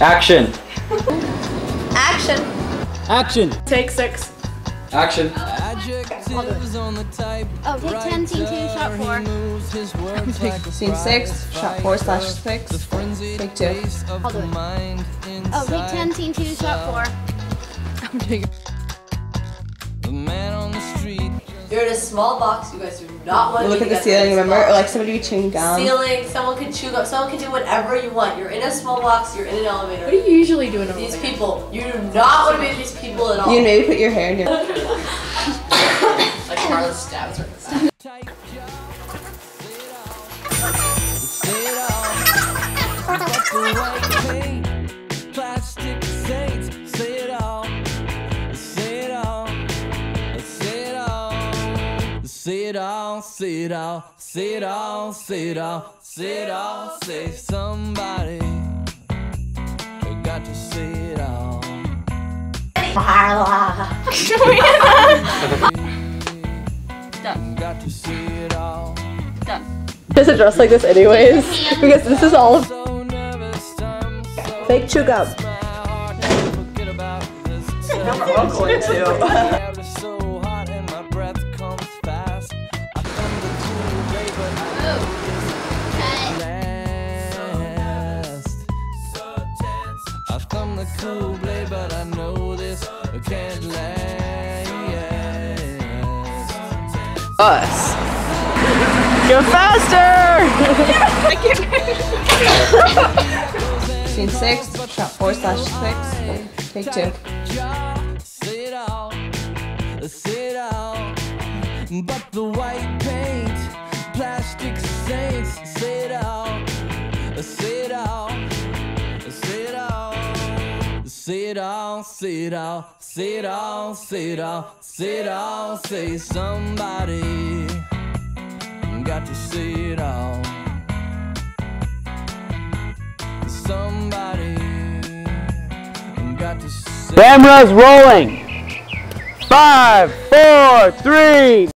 Action. Action. Action. Take 6. Action. Oh, take 10, scene 2, shot 4. Scene 6, shot 4/6. Take 2. I'll do it. Oh, take 10, scene 2, shot 4. I'm doing it. You're in a small box. You guys do not want to Look at the ceiling, remember? Or like somebody be chewing gum. Ceiling. Someone can chew gum. Someone can do whatever you want. You're in a small box. You're in an elevator. What do you usually do in an These elevator? people. You do not want to be with these people at all. You maybe put your hair in your... Like Marla stabs her in the back. Say it all, say it all, say it all, say it all, say it all, say somebody got to say it all. Done. Got to say it all. Done. Is it dressed like this anyways? Because this is all So nervous, I'm so fake chew gum. forget about this. We're all going to. Air is so hot and my breath comes fast. I found the cool way, but I last. I thumbed the cool blade, but I know this can't last. Us. Go faster! Scene 6, shot 4/6. Take 2. Say it all, say it all. But the white paint, plastic saints. Say it all, say it all, say it all. Say it all, say it all, say it all, say it all, say it all. Say somebody got to say it all. Somebody got to say. Cameras rolling. 5, 4, 3.